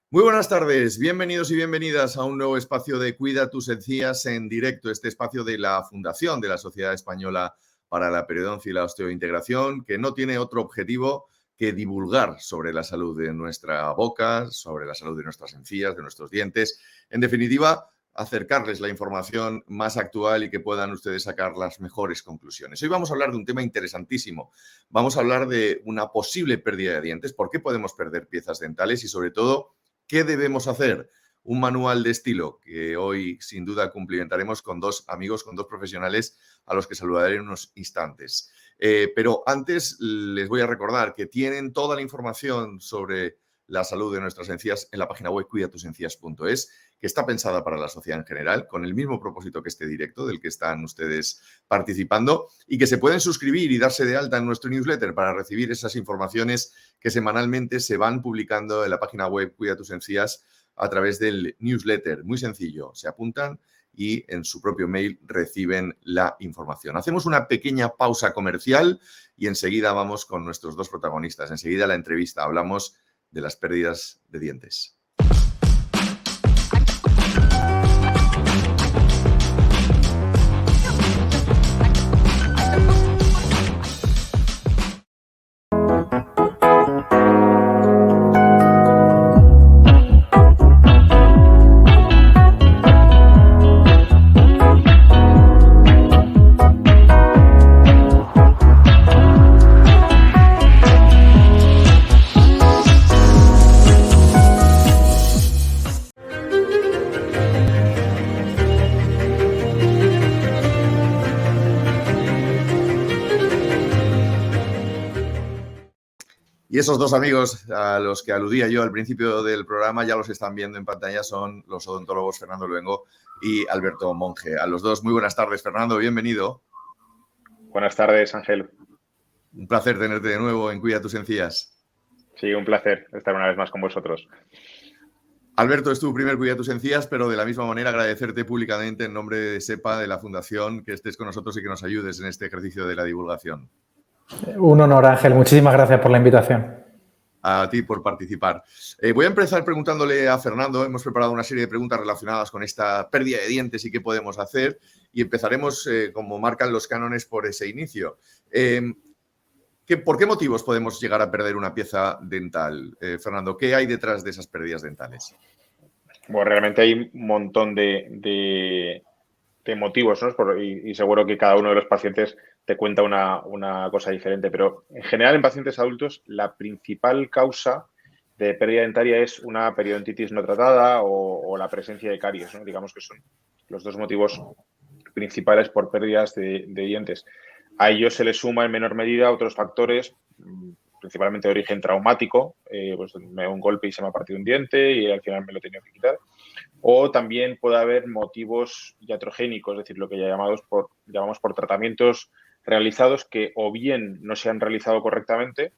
Muy buenas tardes, bienvenidos y bienvenidas a un nuevo espacio de Cuida tus encías en directo, este espacio de la Fundación de la Sociedad Española para la Periodoncia y la Osteointegración, que no tiene otro objetivo que divulgar sobre la salud de nuestra boca, sobre la salud de nuestras encías, de nuestros dientes, en definitiva, acercarles la información más actual y que puedan ustedes sacar las mejores conclusiones. Hoy vamos a hablar de un tema interesantísimo. Vamos a hablar de una posible pérdida de dientes, por qué podemos perder piezas dentales y, sobre todo, ¿qué debemos hacer? Un manual de estilo que hoy sin duda cumplimentaremos con dos amigos, con dos profesionales a los que saludaré en unos instantes. Pero antes les voy a recordar que tienen toda la información sobre la salud de nuestras encías en la página web cuidatusencías.es, que está pensada para la sociedad en general, con el mismo propósito que este directo del que están ustedes participando, y que se pueden suscribir y darse de alta en nuestro newsletter para recibir esas informaciones que semanalmente se van publicando en la página web Cuida tus encías a través del newsletter. Muy sencillo, se apuntan y en su propio mail reciben la información. Hacemos una pequeña pausa comercial y enseguida vamos con nuestros dos protagonistas. Enseguida la entrevista, hablamos de las pérdidas de dientes. Y esos dos amigos a los que aludía yo al principio del programa ya los están viendo en pantalla, son los odontólogos Fernando Luengo y Alberto Monge. A los dos, muy buenas tardes, Fernando, bienvenido. Buenas tardes, Ángel. Un placer tenerte de nuevo en Cuida tus encías. Sí, un placer estar una vez más con vosotros. Alberto, es tu primer Cuida tus encías, pero de la misma manera agradecerte públicamente en nombre de SEPA, de la Fundación, que estés con nosotros y que nos ayudes en este ejercicio de la divulgación. Un honor, Ángel. Muchísimas gracias por la invitación. A ti por participar. Voy a empezar preguntándole a Fernando. Hemos preparado una serie de preguntas relacionadas con esta pérdida de dientes y qué podemos hacer. Y empezaremos, como marcan los cánones, por ese inicio. ¿Por qué motivos podemos llegar a perder una pieza dental? Fernando, ¿qué hay detrás de esas pérdidas dentales? Bueno, realmente hay un montón de motivos, ¿no? Y seguro que cada uno de los pacientes te cuenta una cosa diferente, pero en general en pacientes adultos la principal causa de pérdida dentaria es una periodontitis no tratada o la presencia de caries, ¿no? Digamos que son los dos motivos principales por pérdidas de dientes. A ellos se les suma en menor medida otros factores, principalmente de origen traumático, pues me da un golpe y se me ha partido un diente y al final me lo he tenido que quitar. O también puede haber motivos iatrogénicos, es decir, lo que ya llamamos por tratamientos realizados que o bien no se han realizado correctamente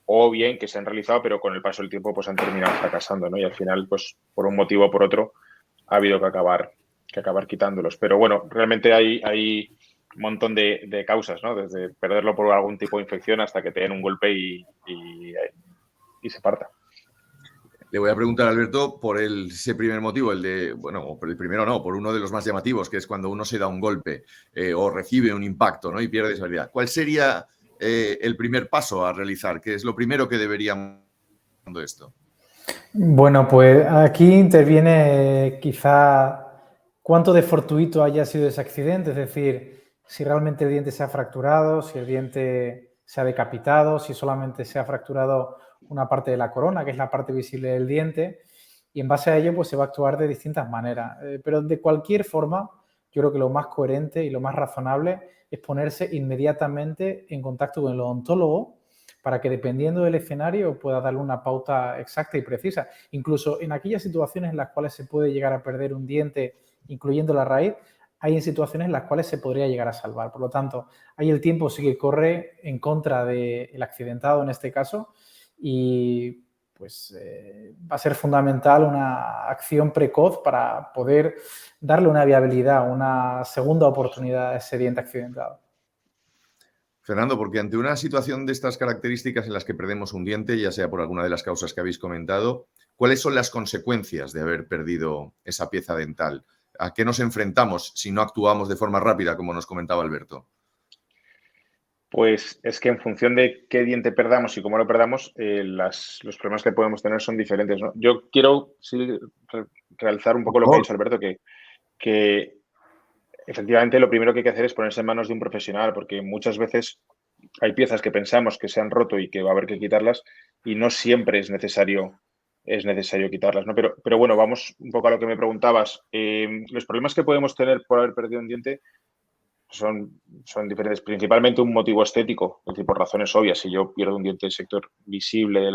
o bien que se han realizado pero con el paso del tiempo pues han terminado fracasando, ¿no? Y al final, pues por un motivo o por otro, ha habido que acabar quitándolos. Pero bueno, realmente hay un montón de causas, ¿no? Desde perderlo por algún tipo de infección hasta que te den un golpe y se parta. Le voy a preguntar a Alberto por ese primer motivo, por el primero no, por uno de los más llamativos, que es cuando uno se da un golpe o recibe un impacto, ¿no? Y pierde esa habilidad. ¿Cuál sería el primer paso a realizar? ¿Qué es lo primero que deberíamos hacer esto? Bueno, pues aquí interviene quizá cuánto de fortuito haya sido ese accidente, es decir, si realmente el diente se ha fracturado, si el diente se ha decapitado, si solamente se ha fracturado una parte de la corona, que es la parte visible del diente, y en base a ello pues se va a actuar de distintas maneras. Pero de cualquier forma, yo creo que lo más coherente y lo más razonable es ponerse inmediatamente en contacto con el odontólogo para que, dependiendo del escenario, pueda darle una pauta exacta y precisa. Incluso en aquellas situaciones en las cuales se puede llegar a perder un diente, incluyendo la raíz, hay en situaciones en las cuales se podría llegar a salvar. Por lo tanto, ahí el tiempo sí que corre en contra del accidentado en este caso y pues va a ser fundamental una acción precoz para poder darle una viabilidad, una segunda oportunidad a ese diente accidentado. Fernando, porque ante una situación de estas características en las que perdemos un diente, ya sea por alguna de las causas que habéis comentado, ¿cuáles son las consecuencias de haber perdido esa pieza dental? ¿A qué nos enfrentamos si no actuamos de forma rápida, como nos comentaba Alberto? Pues es que en función de qué diente perdamos y cómo lo perdamos, los problemas que podemos tener son diferentes, ¿no? Yo quiero realzar un Por poco lo que ha favor. dicho Alberto, que efectivamente lo primero que hay que hacer es ponerse en manos de un profesional, porque muchas veces hay piezas que pensamos que se han roto y que va a haber que quitarlas y no siempre es necesario quitarlas, ¿no? Pero bueno, vamos un poco a lo que me preguntabas. Los problemas que podemos tener por haber perdido un diente son diferentes. Principalmente un motivo estético, es decir, por razones obvias. Si yo pierdo un diente del sector visible de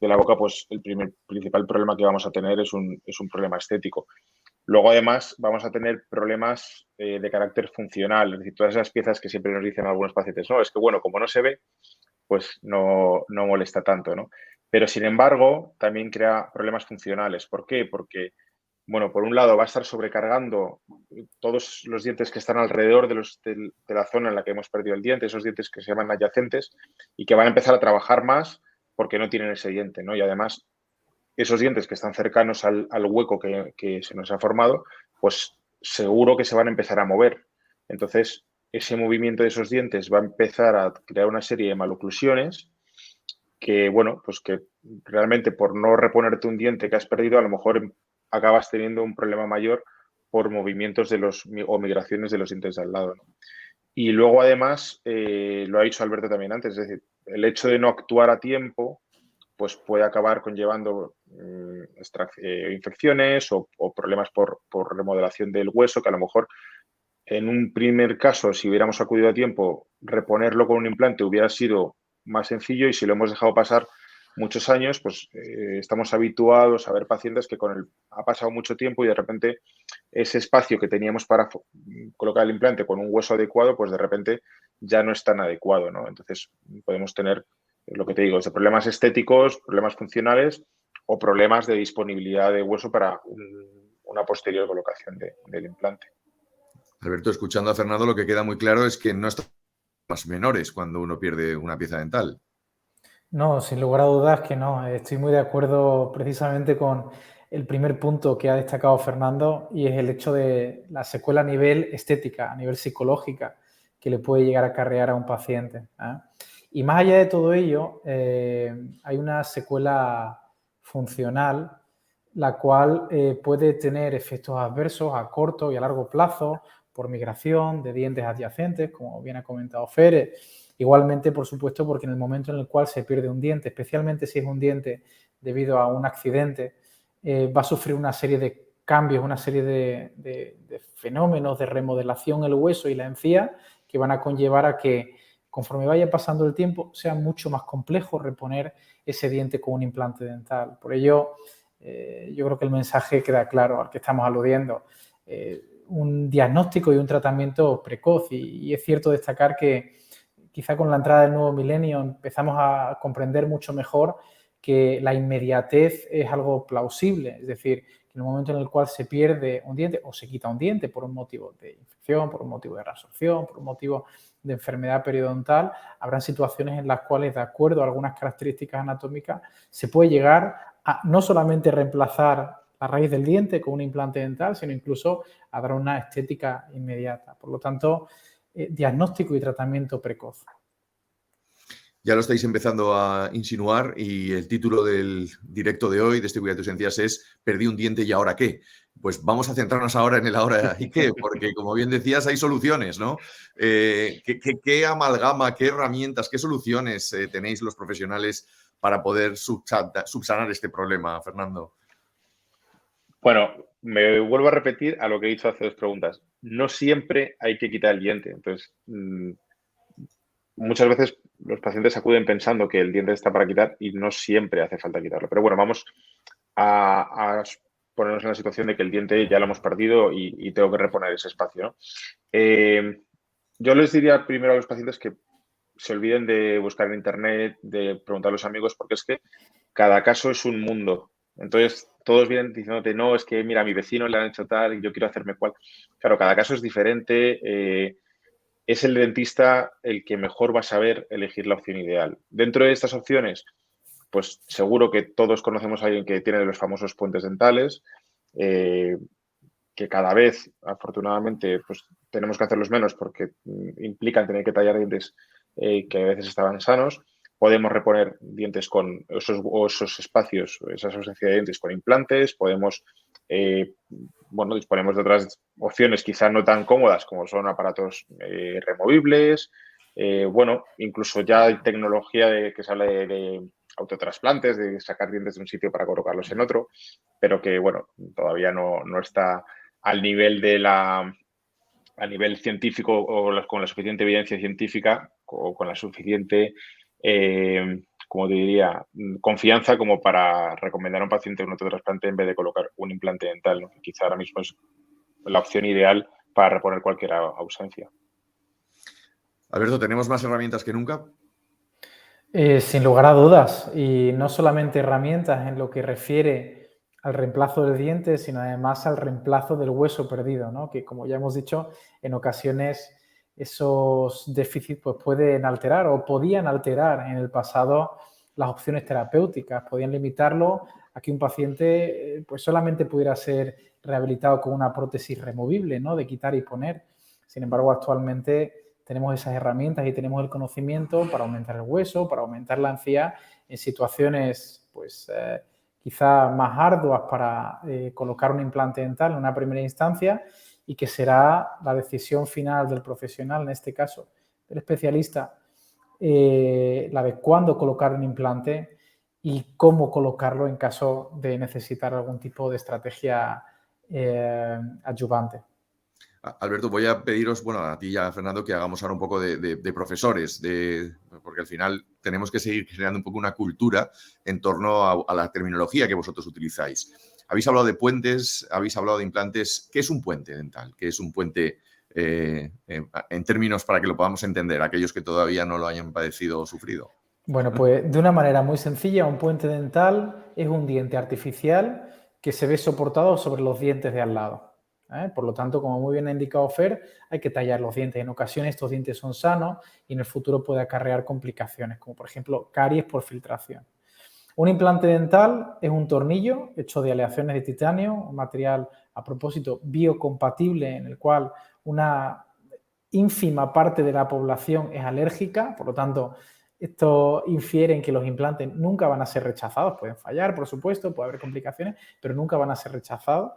la boca, pues el principal problema que vamos a tener es un problema estético. Luego, además, vamos a tener problemas de carácter funcional, es decir, todas esas piezas que siempre nos dicen algunos pacientes, no, es que, bueno, como no se ve, pues no molesta tanto, ¿no? Pero, sin embargo, también crea problemas funcionales. ¿Por qué? Porque, bueno, por un lado va a estar sobrecargando todos los dientes que están alrededor de la zona en la que hemos perdido el diente, esos dientes que se llaman adyacentes y que van a empezar a trabajar más porque no tienen ese diente, ¿no? Y además, esos dientes que están cercanos al hueco que se nos ha formado, pues seguro que se van a empezar a mover. Entonces, ese movimiento de esos dientes va a empezar a crear una serie de maloclusiones que, bueno, pues que realmente por no reponerte un diente que has perdido, a lo mejor acabas teniendo un problema mayor por movimientos o migraciones de los dientes de al lado, ¿no? Y luego, además, lo ha dicho Alberto también antes, es decir, el hecho de no actuar a tiempo pues puede acabar conllevando infecciones o problemas por remodelación del hueso, que a lo mejor en un primer caso, si hubiéramos acudido a tiempo, reponerlo con un implante hubiera sido más sencillo y si lo hemos dejado pasar muchos años, pues estamos habituados a ver pacientes que ha pasado mucho tiempo y de repente ese espacio que teníamos para colocar el implante con un hueso adecuado, pues de repente ya no es tan adecuado, ¿no? Entonces podemos tener, lo que te digo, problemas estéticos, problemas funcionales o problemas de disponibilidad de hueso para una posterior colocación del implante. Alberto, escuchando a Fernando, lo que queda muy claro es que no están más menores cuando uno pierde una pieza dental. No, sin lugar a dudas que no. Estoy muy de acuerdo precisamente con el primer punto que ha destacado Fernando y es el hecho de la secuela a nivel estética, a nivel psicológica, que le puede llegar a acarrear a un paciente, ¿eh? Y más allá de todo ello, hay una secuela funcional, la cual puede tener efectos adversos a corto y a largo plazo por migración de dientes adyacentes, como bien ha comentado Fer. Igualmente, por supuesto, porque en el momento en el cual se pierde un diente, especialmente si es un diente debido a un accidente, va a sufrir una serie de cambios, una serie de fenómenos de remodelación en el hueso y la encía que van a conllevar a que conforme vaya pasando el tiempo sea mucho más complejo reponer ese diente con un implante dental. Por ello, yo creo que el mensaje queda claro al que estamos aludiendo. Un diagnóstico y un tratamiento precoz y es cierto destacar que quizá con la entrada del nuevo milenio empezamos a comprender mucho mejor que la inmediatez es algo plausible, es decir, que en el momento en el cual se pierde un diente o se quita un diente por un motivo de infección, por un motivo de reabsorción, por un motivo de enfermedad periodontal, habrán situaciones en las cuales, de acuerdo a algunas características anatómicas, se puede llegar a no solamente reemplazar la raíz del diente con un implante dental, sino incluso a dar una estética inmediata. Por lo tanto, diagnóstico y tratamiento precoz. Ya lo estáis empezando a insinuar y el título del directo de hoy de este Cuida tus Encías es Perdí un diente y ¿ahora qué? Pues vamos a centrarnos ahora en el ahora y qué, porque como bien decías hay soluciones, ¿no? ¿Qué amalgama, qué herramientas, qué soluciones tenéis los profesionales para poder subsanar este problema, Fernando? Bueno, me vuelvo a repetir a lo que he dicho hace 2 preguntas. No siempre hay que quitar el diente. Entonces, muchas veces los pacientes acuden pensando que el diente está para quitar y no siempre hace falta quitarlo. Pero bueno, vamos a ponernos en la situación de que el diente ya lo hemos perdido y tengo que reponer ese espacio, ¿no? Yo les diría primero a los pacientes que se olviden de buscar en internet, de preguntar a los amigos, porque es que cada caso es un mundo. Entonces, todos vienen diciéndote, no, es que mira, a mi vecino le han hecho tal y yo quiero hacerme cual. Claro, cada caso es diferente. es el dentista el que mejor va a saber elegir la opción ideal. Dentro de estas opciones, pues seguro que todos conocemos a alguien que tiene los famosos puentes dentales, que cada vez, afortunadamente, pues tenemos que hacerlos menos porque implican tener que tallar dientes que a veces estaban sanos. Podemos reponer dientes con esos espacios, esa ausencia de dientes con implantes. Podemos, disponemos de otras opciones quizás no tan cómodas como son aparatos removibles. Incluso ya hay tecnología que sale de autotrasplantes, de sacar dientes de un sitio para colocarlos en otro, pero que, todavía no está al nivel a nivel científico o con la suficiente evidencia científica o con la suficiente, como te diría, confianza como para recomendar a un paciente un autotrasplante en vez de colocar un implante dental, ¿no? Quizá ahora mismo es la opción ideal para reponer cualquier ausencia. Alberto, ¿tenemos más herramientas que nunca? Sin lugar a dudas, y no solamente herramientas en lo que refiere al reemplazo del diente, sino además al reemplazo del hueso perdido, ¿no? Que, como ya hemos dicho, en ocasiones esos déficits pues, pueden alterar o podían alterar en el pasado las opciones terapéuticas, podían limitarlo a que un paciente pues, solamente pudiera ser rehabilitado con una prótesis removible, ¿no? De quitar y poner. Sin embargo, actualmente tenemos esas herramientas y tenemos el conocimiento para aumentar el hueso, para aumentar la encía en situaciones pues, quizá más arduas para colocar un implante dental en una primera instancia y que será la decisión final del profesional, en este caso del especialista, la de cuándo colocar un implante y cómo colocarlo en caso de necesitar algún tipo de estrategia adyuvante. Alberto, voy a pediros, a ti y a Fernando, que hagamos ahora un poco de profesores, porque al final tenemos que seguir creando un poco una cultura en torno a la terminología que vosotros utilizáis. Habéis hablado de puentes, habéis hablado de implantes. ¿Qué es un puente dental? ¿Qué es un puente en términos para que lo podamos entender, aquellos que todavía no lo hayan padecido o sufrido? Bueno, pues de una manera muy sencilla, un puente dental es un diente artificial que se ve soportado sobre los dientes de al lado. Por lo tanto, como muy bien ha indicado Fer, hay que tallar los dientes. En ocasiones estos dientes son sanos y en el futuro puede acarrear complicaciones, como por ejemplo caries por filtración. Un implante dental es un tornillo hecho de aleaciones de titanio, un material, a propósito, biocompatible, en el cual una ínfima parte de la población es alérgica, por lo tanto, esto infiere en que los implantes nunca van a ser rechazados, pueden fallar, por supuesto, puede haber complicaciones, pero nunca van a ser rechazados,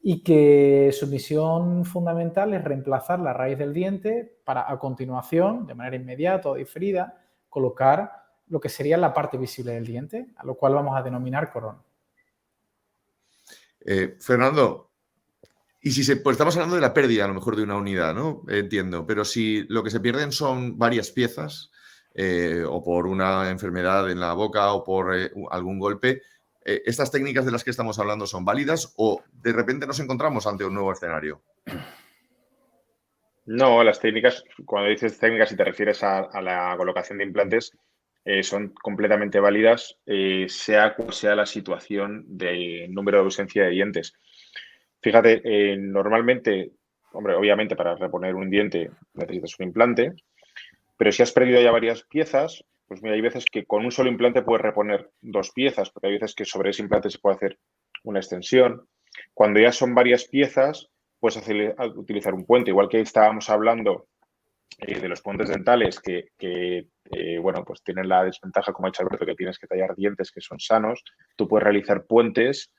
y que su misión fundamental es reemplazar la raíz del diente para, a continuación, de manera inmediata o diferida, colocar lo que sería la parte visible del diente, a lo cual vamos a denominar corona. Fernando, y si pues estamos hablando de la pérdida a lo mejor de una unidad, ¿no? Entiendo, pero si lo que se pierden son varias piezas, o por una enfermedad en la boca o por algún golpe, ¿estas técnicas de las que estamos hablando son válidas o de repente nos encontramos ante un nuevo escenario? No, las técnicas, cuando dices técnicas y te refieres a la colocación de implantes, son completamente válidas, sea cual sea la situación de número de ausencia de dientes. Fíjate, normalmente, hombre, obviamente para reponer un diente necesitas un implante, pero si has perdido ya varias piezas, pues mira, hay veces que con un solo implante puedes reponer dos piezas, porque hay veces que sobre ese implante se puede hacer una extensión. Cuando ya son varias piezas, puedes utilizar un puente, igual que estábamos hablando de los puentes dentales que pues tienen la desventaja, como ha dicho Alberto, que tienes que tallar dientes que son sanos. Tú puedes realizar puentes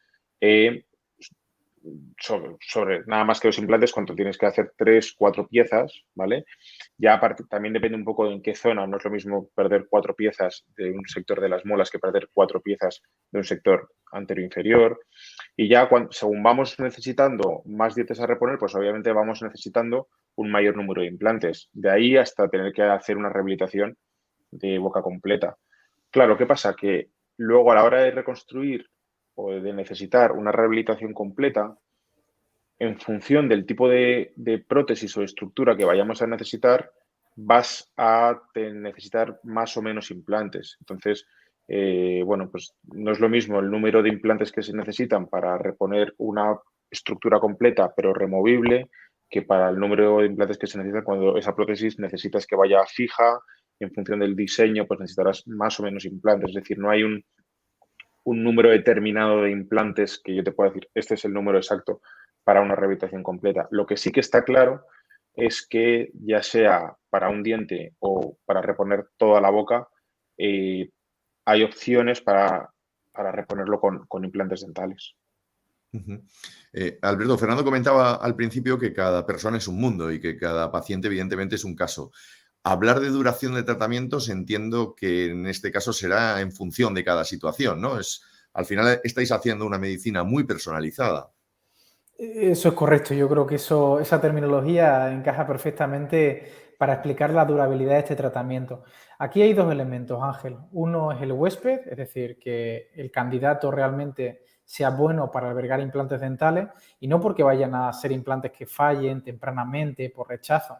sobre nada más que los implantes, cuando tienes que hacer 3, 4 piezas, ¿vale? Ya aparte, también depende un poco de en qué zona. No es lo mismo perder 4 piezas de un sector de las muelas que perder 4 piezas de un sector anterior-inferior. Y ya según vamos necesitando más dientes a reponer, pues obviamente vamos necesitando un mayor número de implantes. De ahí hasta tener que hacer una rehabilitación de boca completa. Claro, ¿qué pasa? Que luego a la hora de reconstruir o de necesitar una rehabilitación completa, en función del tipo de prótesis o estructura que vayamos a necesitar, vas a necesitar más o menos implantes. Entonces, pues no es lo mismo el número de implantes que se necesitan para reponer una estructura completa pero removible que para el número de implantes que se necesitan, cuando esa prótesis necesitas que vaya fija, en función del diseño, pues necesitarás más o menos implantes. Es decir, no hay un número determinado de implantes que yo te pueda decir, este es el número exacto para una rehabilitación completa. Lo que sí que está claro es que ya sea para un diente o para reponer toda la boca, hay opciones para reponerlo con implantes dentales. Alberto, Fernando comentaba al principio que cada persona es un mundo y que cada paciente evidentemente es un caso. Hablar de duración de tratamientos entiendo que en este caso será en función de cada situación, ¿no? Al final estáis haciendo una medicina muy personalizada. Eso es correcto. Yo creo que esa terminología encaja perfectamente para explicar la durabilidad de este tratamiento. Aquí hay dos elementos, Ángel. Uno es el huésped, es decir, que el candidato realmente sea bueno para albergar implantes dentales y no porque vayan a ser implantes que fallen tempranamente por rechazo,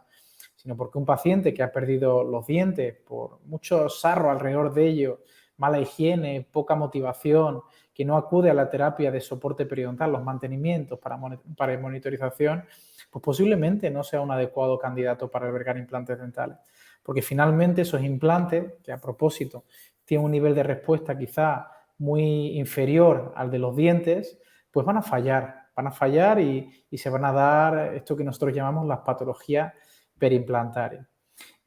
sino porque un paciente que ha perdido los dientes por mucho sarro alrededor de ellos, mala higiene, poca motivación, que no acude a la terapia de soporte periodontal, los mantenimientos para monitorización, pues posiblemente no sea un adecuado candidato para albergar implantes dentales. Porque finalmente esos implantes, que a propósito tienen un nivel de respuesta quizá muy inferior al de los dientes, pues van a fallar y se van a dar esto que nosotros llamamos las patologías periimplantarias.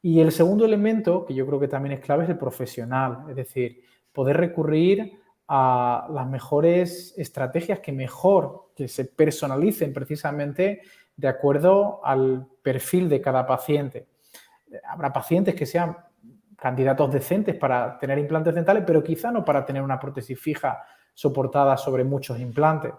Y el segundo elemento, que yo creo que también es clave, es el profesional, es decir, poder recurrir a las mejores estrategias que se personalicen precisamente de acuerdo al perfil de cada paciente. Habrá pacientes que sean candidatos decentes para tener implantes dentales, pero quizá no para tener una prótesis fija soportada sobre muchos implantes,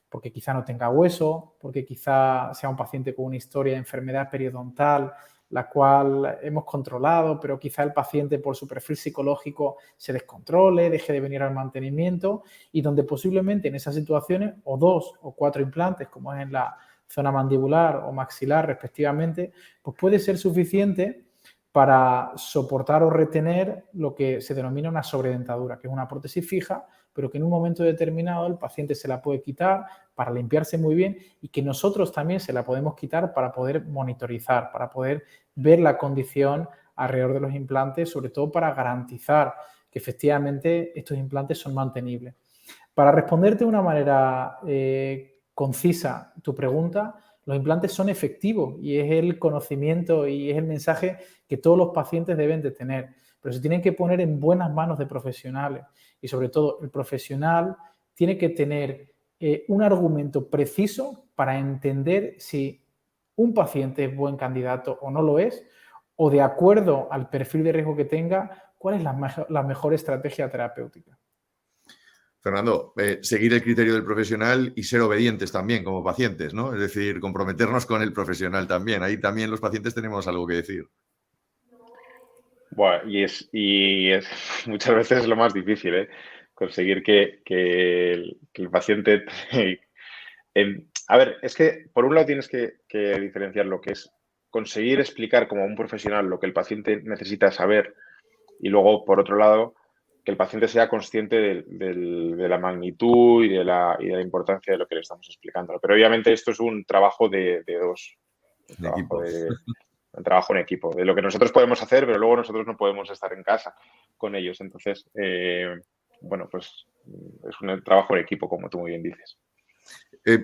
porque quizá no tenga hueso, porque quizá sea un paciente con una historia de enfermedad periodontal, la cual hemos controlado, pero quizá el paciente por su perfil psicológico se descontrole, deje de venir al mantenimiento y donde posiblemente en esas situaciones o 2 o 4 implantes, como es en la zona mandibular o maxilar respectivamente, pues puede ser suficiente para soportar o retener lo que se denomina una sobredentadura, que es una prótesis fija, pero que en un momento determinado el paciente se la puede quitar para limpiarse muy bien y que nosotros también se la podemos quitar para poder monitorizar, para poder ver la condición alrededor de los implantes, sobre todo para garantizar que efectivamente estos implantes son mantenibles. Para responderte de una manera concisa tu pregunta, los implantes son efectivos y es el conocimiento y es el mensaje que todos los pacientes deben de tener, pero se tienen que poner en buenas manos de profesionales y sobre todo el profesional tiene que tener un argumento preciso para entender si un paciente es buen candidato o no lo es, o de acuerdo al perfil de riesgo que tenga, cuál es la mejor estrategia terapéutica. Fernando, seguir el criterio del profesional y ser obedientes también como pacientes, ¿no? Es decir, comprometernos con el profesional también. Ahí también los pacientes tenemos algo que decir. Bueno, y es muchas veces lo más difícil, ¿eh? Conseguir que el paciente... a ver, es que por un lado tienes que diferenciar lo que es conseguir explicar como un profesional lo que el paciente necesita saber y luego, por otro lado, que el paciente sea consciente de la magnitud y de la importancia de lo que le estamos explicando. Pero obviamente esto es un trabajo de dos, un trabajo en equipo, de lo que nosotros podemos hacer, pero luego nosotros no podemos estar en casa con ellos. Entonces, bueno, pues es un trabajo en equipo, como tú muy bien dices.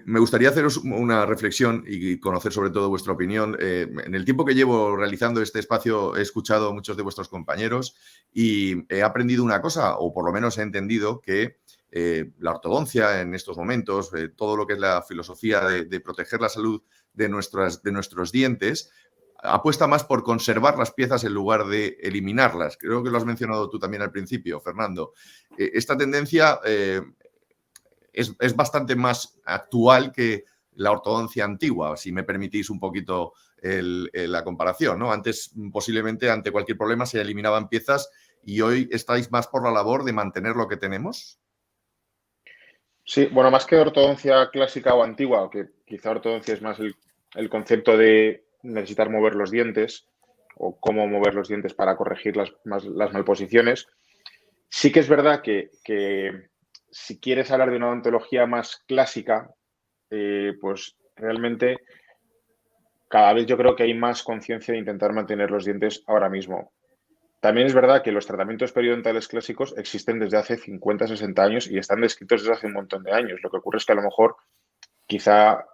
Me gustaría haceros una reflexión y conocer sobre todo vuestra opinión. En el tiempo que llevo realizando este espacio he escuchado a muchos de vuestros compañeros y he aprendido una cosa, o por lo menos he entendido que la ortodoncia en estos momentos, todo lo que es la filosofía de proteger la salud de nuestros dientes, apuesta más por conservar las piezas en lugar de eliminarlas. Creo que lo has mencionado tú también al principio, Fernando. Esta tendencia es bastante más actual que la ortodoncia antigua, si me permitís un poquito la comparación, ¿no? Antes, posiblemente, ante cualquier problema se eliminaban piezas y hoy estáis más por la labor de mantener lo que tenemos. Sí, bueno, más que ortodoncia clásica o antigua, que quizá ortodoncia es más el concepto de necesitar mover los dientes o cómo mover los dientes para corregir las malposiciones. Sí que es verdad que si quieres hablar de una odontología más clásica, pues realmente cada vez yo creo que hay más conciencia de intentar mantener los dientes ahora mismo. También es verdad que los tratamientos periodontales clásicos existen desde hace 50, 60 años y están descritos desde hace un montón de años. Lo que ocurre es que a lo mejor quizá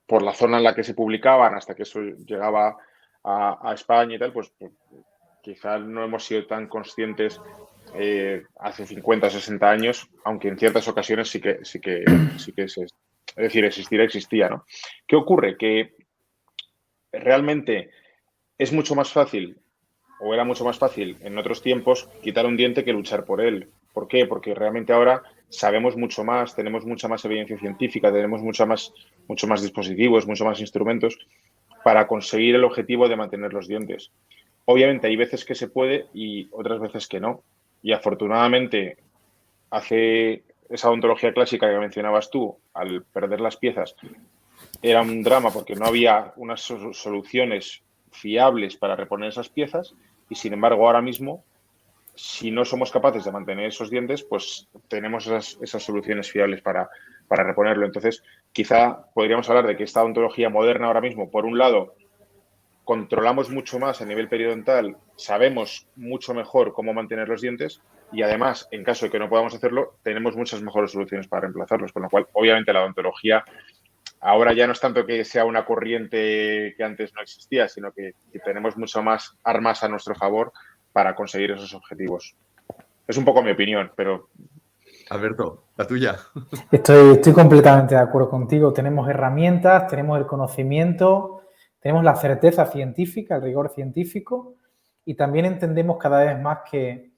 por la zona en la que se publicaban hasta que eso llegaba a España y tal, pues quizá no hemos sido tan conscientes hace 50, 60 años, aunque en ciertas ocasiones sí que es decir, existía, ¿no? ¿Qué ocurre? Que realmente es mucho más fácil, o era mucho más fácil en otros tiempos, quitar un diente que luchar por él. ¿Por qué? Porque realmente ahora sabemos mucho más, tenemos mucha más evidencia científica, tenemos mucho más dispositivos, mucho más instrumentos para conseguir el objetivo de mantener los dientes. Obviamente hay veces que se puede y otras veces que no. Y afortunadamente hace esa odontología clásica que mencionabas tú, al perder las piezas, era un drama porque no había unas soluciones fiables para reponer esas piezas y sin embargo ahora mismo, si no somos capaces de mantener esos dientes, pues tenemos esas soluciones fiables para reponerlo. Entonces, quizá podríamos hablar de que esta odontología moderna ahora mismo, por un lado, controlamos mucho más a nivel periodontal, sabemos mucho mejor cómo mantener los dientes y además, en caso de que no podamos hacerlo, tenemos muchas mejores soluciones para reemplazarlos, con lo cual, obviamente, la odontología ahora ya no es tanto que sea una corriente que antes no existía, sino que tenemos mucho más armas a nuestro favor para conseguir esos objetivos. Es un poco mi opinión, pero... Alberto, la tuya. Estoy completamente de acuerdo contigo. Tenemos herramientas, tenemos el conocimiento, tenemos la certeza científica, el rigor científico y también entendemos cada vez más que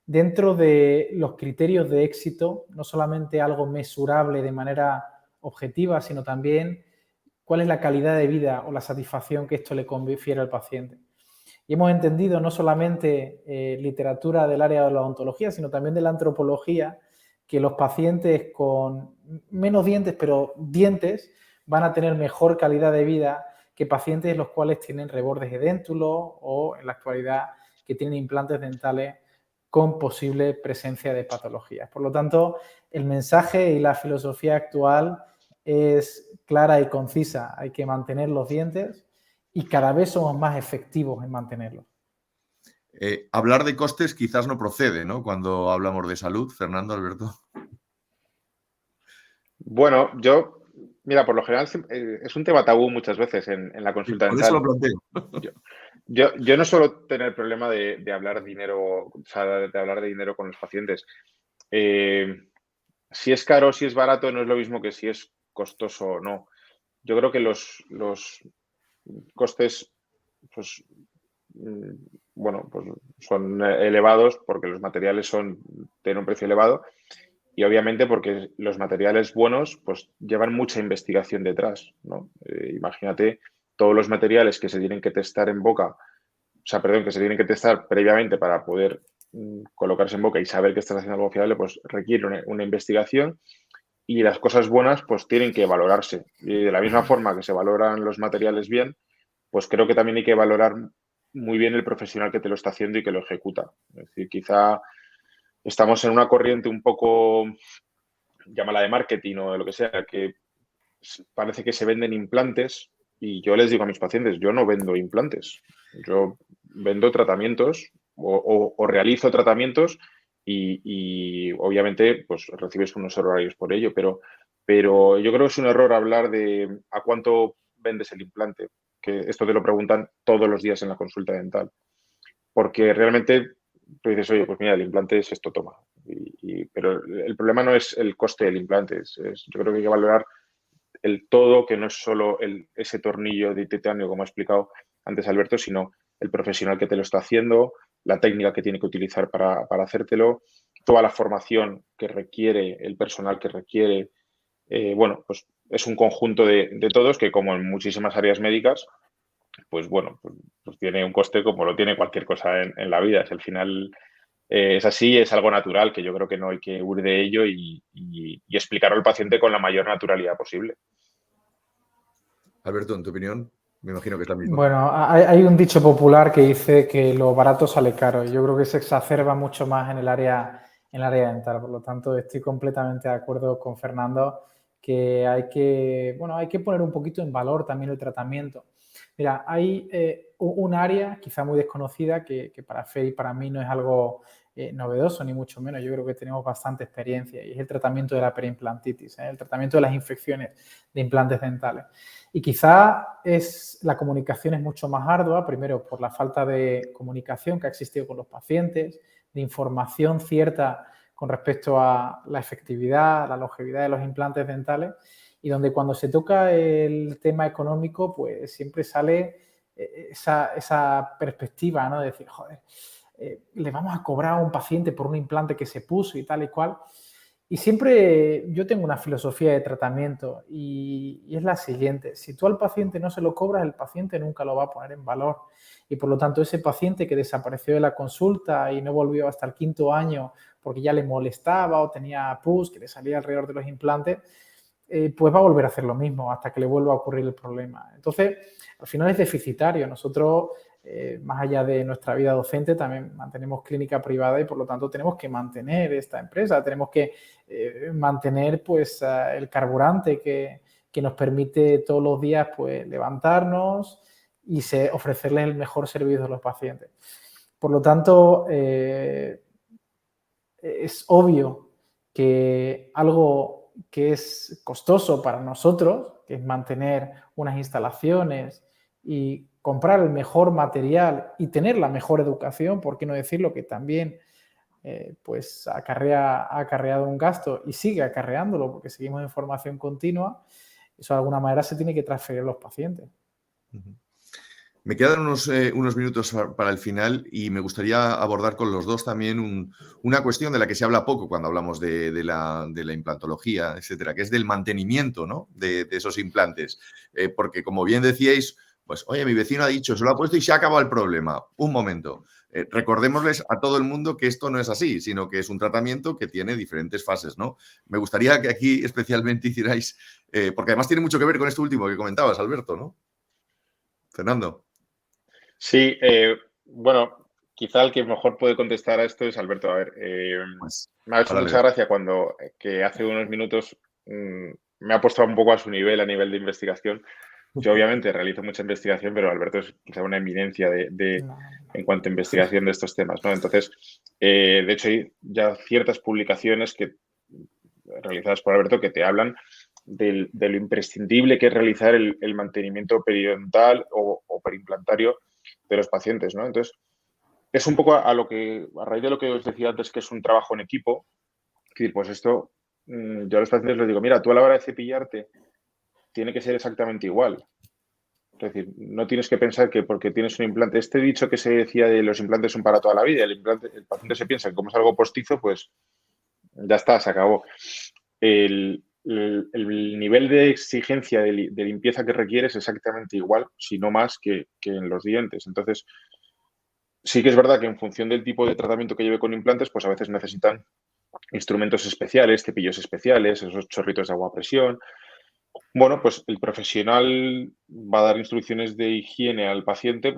dentro de los criterios de éxito, no solamente algo mesurable de manera objetiva, sino también cuál es la calidad de vida o la satisfacción que esto le confiere al paciente. Y hemos entendido no solamente literatura del área de la odontología, sino también de la antropología, que los pacientes con menos dientes, pero dientes, van a tener mejor calidad de vida que pacientes los cuales tienen rebordes edéntulos o en la actualidad que tienen implantes dentales con posible presencia de patologías. Por lo tanto, el mensaje y la filosofía actual es clara y concisa. Hay que mantener los dientes y cada vez somos más efectivos en mantenerlos. Hablar de costes quizás no procede, ¿no? Cuando hablamos de salud, Fernando, Alberto. Bueno, mira, por lo general es un tema tabú muchas veces en la consulta Por eso dental. lo planteo. Yo no suelo tener problema de hablar dinero, o sea, de hablar de dinero con los pacientes. Si es caro o si es barato no es lo mismo que si es costoso o no. Yo creo que los costes, pues, bueno, pues son elevados porque los materiales tienen un precio elevado y obviamente porque los materiales buenos pues llevan mucha investigación detrás, ¿no? Imagínate todos los materiales que se tienen que testar en boca, o sea, perdón, que se tienen que testar previamente para poder colocarse en boca y saber que estás haciendo algo fiable, pues requiere una investigación y las cosas buenas pues tienen que valorarse. Y de la misma forma que se valoran los materiales bien, pues creo que también hay que valorar muy bien el profesional que te lo está haciendo y que lo ejecuta. Es decir, quizá estamos en una corriente un poco, llámala de marketing o de lo que sea, que parece que se venden implantes y yo les digo a mis pacientes, yo no vendo implantes, yo vendo tratamientos o realizo tratamientos y obviamente pues recibes unos horarios por ello, pero yo creo que es un error hablar de a cuánto vendes el implante, que esto te lo preguntan todos los días en la consulta dental, porque realmente tú dices, oye, pues mira, el implante es esto, toma. Pero el problema no es el coste del implante, yo creo que hay que valorar el todo, que no es solo ese tornillo de titanio, como ha explicado antes Alberto, sino el profesional que te lo está haciendo, la técnica que tiene que utilizar para hacértelo, toda la formación que requiere, el personal que requiere. Bueno, pues es un conjunto de todos que, como en muchísimas áreas médicas, pues bueno, pues tiene un coste como lo tiene cualquier cosa en la vida. Si al final es así, es algo natural, que yo creo que no hay que huir de ello y explicarlo al paciente con la mayor naturalidad posible. Alberto, en tu opinión, me imagino que es la misma. Bueno, hay un dicho popular que dice que lo barato sale caro. Yo creo que se exacerba mucho más en el área dental. Por lo tanto, estoy completamente de acuerdo con Fernando que hay que poner un poquito en valor también el tratamiento. Mira, hay un área quizá muy desconocida que para Fe y para mí no es algo novedoso, ni mucho menos. Yo creo que tenemos bastante experiencia y es el tratamiento de la periimplantitis, el tratamiento de las infecciones de implantes dentales. Y quizá la comunicación es mucho más ardua, primero por la falta de comunicación que ha existido con los pacientes, de información cierta con respecto a la efectividad, la longevidad de los implantes dentales, y donde cuando se toca el tema económico, pues siempre sale esa perspectiva, ¿no? De decir, joder, le vamos a cobrar a un paciente por un implante que se puso y tal y cual. Y siempre yo tengo una filosofía de tratamiento y es la siguiente. Si tú al paciente no se lo cobras, el paciente nunca lo va a poner en valor. Y por lo tanto, ese paciente que desapareció de la consulta y no volvió hasta el 5.º año porque ya le molestaba o tenía pus que le salía alrededor de los implantes, pues va a volver a hacer lo mismo hasta que le vuelva a ocurrir el problema. Entonces, al final es deficitario. Nosotros, más allá de nuestra vida docente, también mantenemos clínica privada y por lo tanto tenemos que mantener esta empresa, tenemos que mantener pues el carburante que nos permite todos los días pues levantarnos y ofrecerles el mejor servicio a los pacientes. Por lo tanto, es obvio que algo que es costoso para nosotros, que es mantener unas instalaciones y comprar el mejor material y tener la mejor educación, por qué no decirlo, que también pues ha acarreado un gasto y sigue acarreándolo porque seguimos en formación continua, eso de alguna manera se tiene que transferir a los pacientes. Me quedan unos minutos para el final y me gustaría abordar con los dos también una cuestión de la que se habla poco cuando hablamos de la implantología, etcétera, que es del mantenimiento, ¿no? de esos implantes. Porque, como bien decíais, pues, oye, mi vecino ha dicho, se lo ha puesto y se ha acabado el problema. Un momento. Recordémosles a todo el mundo que esto no es así, sino que es un tratamiento que tiene diferentes fases, ¿no? Me gustaría que aquí especialmente hicierais, porque además tiene mucho que ver con esto último que comentabas, Alberto, ¿no? Fernando. Sí, bueno, quizá el que mejor puede contestar a esto es Alberto. A ver, Pues, me ha hecho mucha gracia cuando que hace unos minutos me ha puesto un poco a su nivel, a nivel de investigación. Yo obviamente realizo mucha investigación, pero Alberto es quizá una eminencia en cuanto a investigación de estos temas, ¿no? Entonces, de hecho, hay ya ciertas publicaciones realizadas por Alberto que te hablan de lo imprescindible que es realizar el mantenimiento periodontal o perimplantario de los pacientes, ¿no? Entonces, es un poco a raíz de lo que os decía antes, que es un trabajo en equipo. Es decir, pues esto, yo a los pacientes les digo, mira, tú a la hora de cepillarte tiene que ser exactamente igual. Es decir, no tienes que pensar que porque tienes un implante, este dicho que se decía de los implantes son para toda la vida, el paciente se piensa que como es algo postizo, pues ya está, se acabó. El nivel de exigencia de limpieza que requiere es exactamente igual, si no más, que en los dientes. Entonces, sí que es verdad que en función del tipo de tratamiento que lleve con implantes, pues a veces necesitan instrumentos especiales, cepillos especiales, esos chorritos de agua a presión. Bueno, pues el profesional va a dar instrucciones de higiene al paciente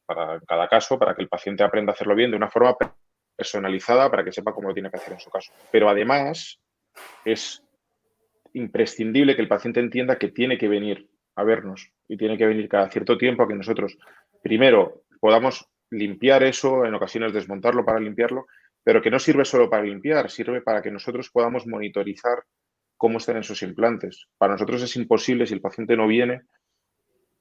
para cada caso, para que el paciente aprenda a hacerlo bien de una forma personalizada, para que sepa cómo lo tiene que hacer en su caso. Pero además es imprescindible que el paciente entienda que tiene que venir a vernos y tiene que venir cada cierto tiempo a que nosotros, primero, podamos limpiar eso, en ocasiones desmontarlo para limpiarlo, pero que no sirve solo para limpiar, sirve para que nosotros podamos monitorizar cómo están esos implantes. Para nosotros es imposible, si el paciente no viene,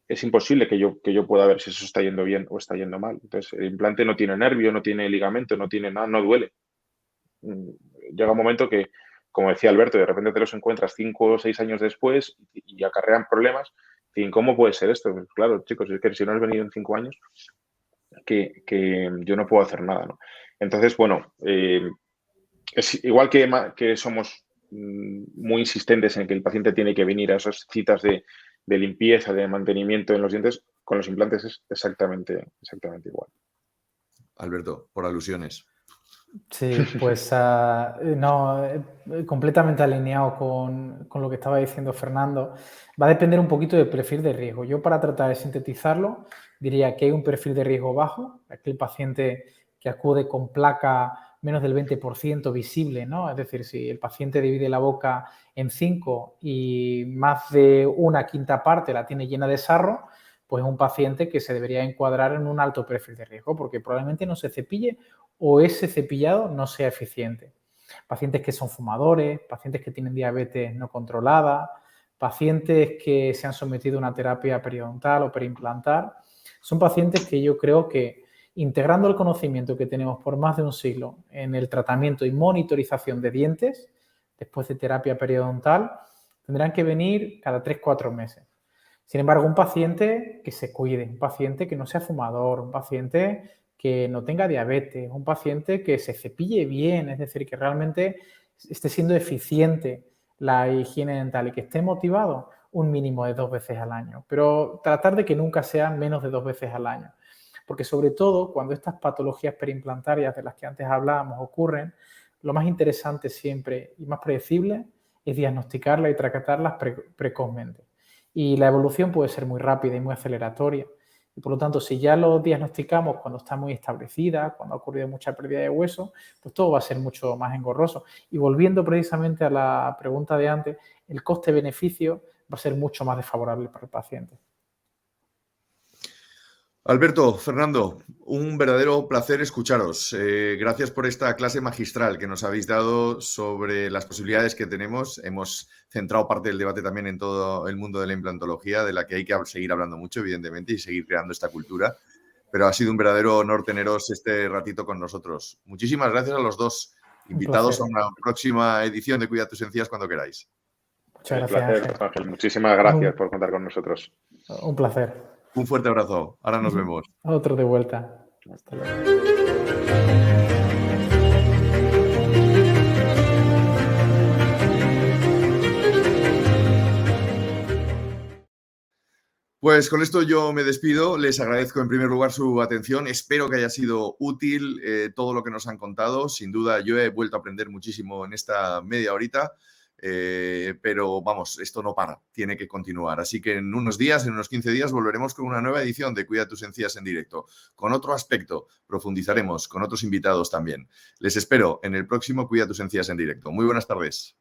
es imposible que yo pueda ver si eso está yendo bien o está yendo mal. Entonces, el implante no tiene nervio, no tiene ligamento, no tiene nada, no duele. Llega un momento que, como decía Alberto, de repente te los encuentras 5 o 6 años después y acarrean problemas. ¿Y cómo puede ser esto? Pues claro, chicos, es que si no has venido en 5 años, que yo no puedo hacer nada, ¿no? Entonces, bueno, es igual que somos muy insistentes en que el paciente tiene que venir a esas citas de limpieza, de mantenimiento en los dientes, con los implantes es exactamente igual. Alberto, por alusiones. Sí, pues no, completamente alineado con lo que estaba diciendo Fernando. Va a depender un poquito del perfil de riesgo. Yo, para tratar de sintetizarlo, diría que hay un perfil de riesgo bajo, aquel paciente que acude con placa menos del 20% visible, ¿no? Es decir, si el paciente divide la boca en 5 y más de una quinta parte la tiene llena de sarro, pues es un paciente que se debería encuadrar en un alto perfil de riesgo porque probablemente no se cepille o ese cepillado no sea eficiente. Pacientes que son fumadores, pacientes que tienen diabetes no controlada, pacientes que se han sometido a una terapia periodontal o periimplantar, son pacientes que yo creo que integrando el conocimiento que tenemos por más de un siglo en el tratamiento y monitorización de dientes, después de terapia periodontal, tendrán que venir cada 3-4 meses. Sin embargo, un paciente que se cuide, un paciente que no sea fumador, un paciente que no tenga diabetes, un paciente que se cepille bien, es decir, que realmente esté siendo eficiente la higiene dental y que esté motivado, un mínimo de 2 veces al año, pero tratar de que nunca sea menos de 2 veces al año. Porque sobre todo cuando estas patologías perimplantarias de las que antes hablábamos ocurren, lo más interesante siempre y más predecible es diagnosticarlas y tratarlas precozmente. Y la evolución puede ser muy rápida y muy aceleratoria. Y por lo tanto, si ya lo diagnosticamos cuando está muy establecida, cuando ha ocurrido mucha pérdida de hueso, pues todo va a ser mucho más engorroso. Y volviendo precisamente a la pregunta de antes, el coste-beneficio va a ser mucho más desfavorable para el paciente. Alberto, Fernando, un verdadero placer escucharos. Gracias por esta clase magistral que nos habéis dado sobre las posibilidades que tenemos. Hemos centrado parte del debate también en todo el mundo de la implantología, de la que hay que seguir hablando mucho, evidentemente, y seguir creando esta cultura. Pero ha sido un verdadero honor teneros este ratito con nosotros. Muchísimas gracias a los dos. Invitados a una próxima edición de Cuida tus encías cuando queráis. Muchas gracias, placer, Ángel. Muchísimas gracias por contar con nosotros. Un placer. Un fuerte abrazo. Ahora nos vemos. Otro de vuelta. Hasta luego. Pues con esto yo me despido. Les agradezco en primer lugar su atención. Espero que haya sido útil todo lo que nos han contado. Sin duda yo he vuelto a aprender muchísimo en esta media horita. Pero vamos, esto no para, tiene que continuar. Así que en unos días, en unos 15 días, volveremos con una nueva edición de Cuida tus encías en directo. Con otro aspecto, profundizaremos con otros invitados también. Les espero en el próximo Cuida tus encías en directo. Muy buenas tardes.